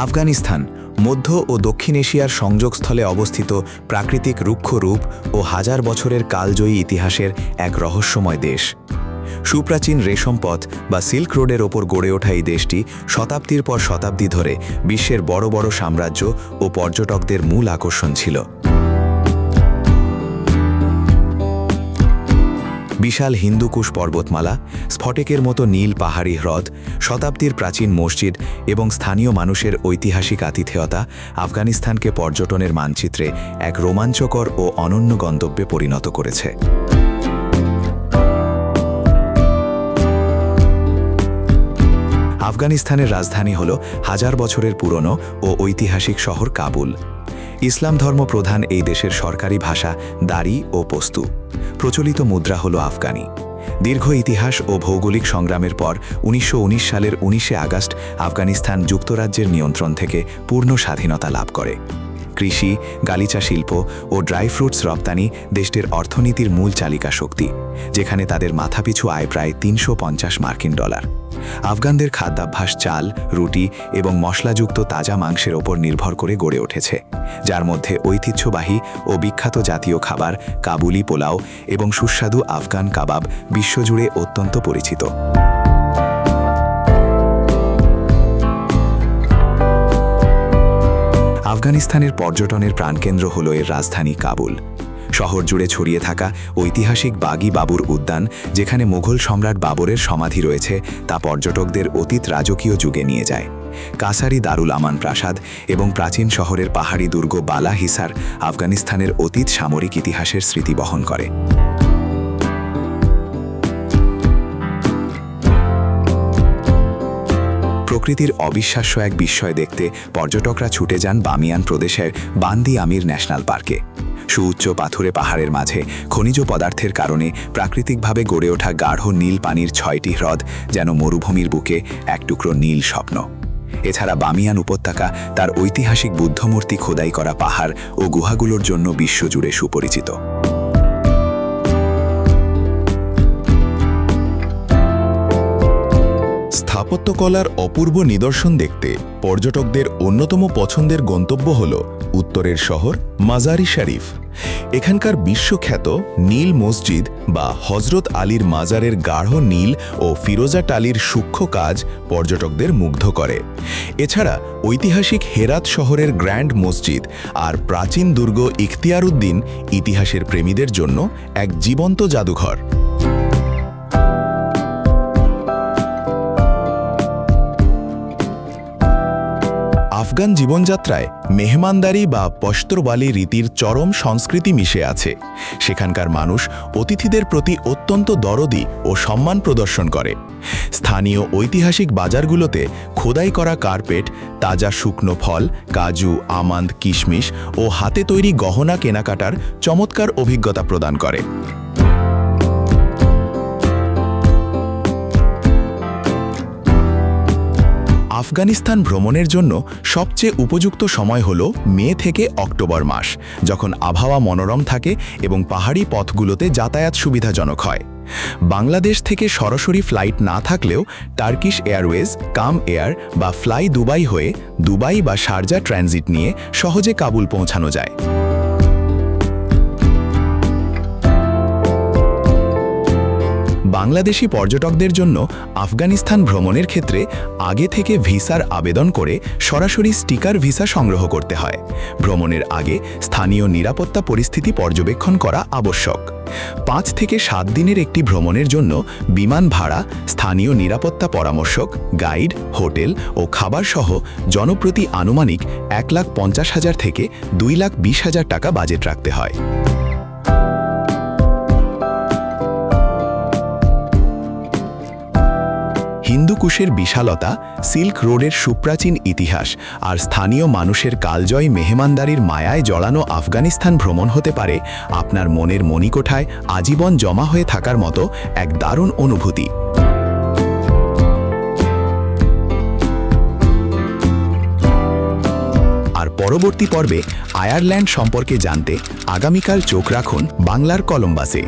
আফগানিস্তান মধ্য ও দক্ষিণ এশিয়ার সংযোগস্থলে অবস্থিত প্রাকৃতিক রুক্ষ রূপ ও হাজার বছরের কালজয়ী ইতিহাসের এক রহস্যময় দেশ। সুপ্রাচীন রেশম পথ বা সিল্ক রোডের ওপর গড়ে ওঠা এই দেশটি শতাব্দীর পর শতাব্দী ধরে বিশ্বের বড় বড় সাম্রাজ্য ও পর্যটকদের মূল আকর্ষণ ছিল। বিশাল হিন্দুকুশ পর্বতমালা, স্ফটিকের মতো নীল পাহাড়ি হ্রদ, শতাব্দীর প্রাচীন মসজিদ এবং স্থানীয় মানুষের ঐতিহাসিক আতিথেয়তা আফগানিস্তানকে পর্যটনের মানচিত্রে এক রোমাঞ্চকর ও অনন্য গন্তব্যে পরিণত করেছে। আফগানিস্তানের রাজধানী হল হাজার বছরের পুরনো ও ঐতিহাসিক শহর কাবুল। ইসলাম ধর্ম প্রধান এই দেশের সরকারি ভাষা দারি ও পস্তু। প্রচলিত মুদ্রা হল আফগানি। দীর্ঘ ইতিহাস ও ভৌগোলিক সংগ্রামের পর ১৯১৯ সালের ১৯শে আগস্ট আফগানিস্তান যুক্তরাজ্যের নিয়ন্ত্রণ থেকে পূর্ণ স্বাধীনতা লাভ করে। কৃষি, গালিচা শিল্প ও ড্রাই ফ্রুটস রপ্তানি দেশটির অর্থনীতির মূল চালিকা শক্তি, যেখানে তাদের মাথাপিছু আয় প্রায় $৩৫০ আফগানদের খাদ্যাভ্যাস চাল, রুটি এবং মশলাযুক্ত তাজা মাংসের ওপর নির্ভর করে গড়ে উঠেছে, যার মধ্যে ঐতিহ্যবাহী ও বিখ্যাত জাতীয় খাবার কাবুলি পোলাও এবং সুস্বাদু আফগান কাবাব বিশ্বজুড়ে অত্যন্ত পরিচিত। আফগানিস্তানের পর্যটনের প্রাণকেন্দ্র হল এর রাজধানী কাবুল। শহর জুড়ে ছড়িয়ে থাকা ঐতিহাসিক বাগি বাবুর উদ্যান, যেখানে মুঘল সম্রাট বাবরের সমাধি রয়েছে, তা পর্যটকদের অতীত রাজকীয় যুগে নিয়ে যায়। কাসারি দারুল আমান প্রাসাদ এবং প্রাচীন শহরের পাহাড়ি দুর্গ বালা হিসার আফগানিস্তানের অতীত সামরিক ইতিহাসের স্মৃতি বহন করে। প্রকৃতির অবিশ্বাস্য এক বিস্ময় দেখতে পর্যটকরা ছুটে যান বামিয়ান প্রদেশের বান্দি আমির ন্যাশনাল পার্কে। সুউচ্চ পাথুরে পাহাড়ের মাঝে খনিজ পদার্থের কারণে প্রাকৃতিকভাবে গড়ে ওঠা গাঢ় নীল পানির ৬টি হ্রদ যেন মরুভূমির বুকে এক টুকরো নীল স্বপ্ন। এছাড়া বামিয়ান উপত্যকা তার ঐতিহাসিক বুদ্ধমূর্তি খোদাই করা পাহাড় ও গুহাগুলোর জন্য বিশ্বজুড়ে সুপরিচিত। স্থাপত্যকলার অপূর্ব নিদর্শন দেখতে পর্যটকদের অন্যতম পছন্দের গন্তব্য হল উত্তরের শহর মাজারি শরীফ। এখানকার বিশ্বখ্যাত নীল মসজিদ বা হজরত আলীর মাজারের গাঢ় নীল ও ফিরোজা টালির সূক্ষ্ম কাজ পর্যটকদের মুগ্ধ করে। এছাড়া ঐতিহাসিক হেরাত শহরের গ্র্যান্ড মসজিদ আর প্রাচীন দুর্গ ইখতিয়ারউদ্দিন ইতিহাসের প্রেমীদের জন্য এক জীবন্ত জাদুঘর। আফগান জীবনযাত্রায় মেহমানদারি বা পশতরবালি রীতির চরম সংস্কৃতি মিশে আছে। সেখানকার মানুষ অতিথিদের প্রতি অত্যন্ত দরদি ও সম্মান প্রদর্শন করে। স্থানীয় ঐতিহাসিক বাজারগুলোতে খোদাই করা কার্পেট, তাজা শুকনো ফল, কাজু, আমান্ড, কিশমিশ ও হাতে তৈরি গহনা কেনাকাটার চমৎকার অভিজ্ঞতা প্রদান করে। আফগানিস্তান ভ্রমণের জন্য সবচেয়ে উপযুক্ত সময় হল মে থেকে অক্টোবর মাস, যখন আবহাওয়া মনোরম থাকে এবং পাহাড়ি পথগুলোতে যাতায়াত সুবিধাজনক হয়। বাংলাদেশ থেকে সরাসরি ফ্লাইট না থাকলেও টার্কিশ এয়ারওয়েজ, কাম এয়ার বা ফ্লাই দুবাই হয়ে দুবাই বা শারজা ট্রানজিট নিয়ে সহজে কাবুল পৌঁছানো যায়। বাংলাদেশি পর্যটকদের জন্য আফগানিস্তান ভ্রমণের ক্ষেত্রে আগে থেকে ভিসার আবেদন করে সরাসরি স্টিকার ভিসা সংগ্রহ করতে হয়। ভ্রমণের আগে স্থানীয় নিরাপত্তা পরিস্থিতি পর্যবেক্ষণ করা আবশ্যক। ৫ থেকে ৭ দিনের একটি ভ্রমণের জন্য বিমান ভাড়া, স্থানীয় নিরাপত্তা পরামর্শক, গাইড, হোটেল ও খাবার সহ জনপ্রতি আনুমানিক ১,৫০,০০০ থেকে ২,২০,০০০ টাকা বাজেট রাখতে হয়। হিন্দুকুশের বিশালতা, সিল্ক রোডের সুপ্রাচীন ইতিহাস আর স্থানীয় মানুষের কালজয়ী মেহমানদারির মায়ায় জড়ানো আফগানিস্তান ভ্রমণ হতে পারে আপনার মনের মণিকোঠায় আজীবন জমা হয়ে থাকার মতো এক দারুণ অনুভূতি। আর পরবর্তী পর্বে আয়ারল্যান্ড সম্পর্কে জানতে আগামীকাল চোখ রাখুন বাংলার কলম্বাসে।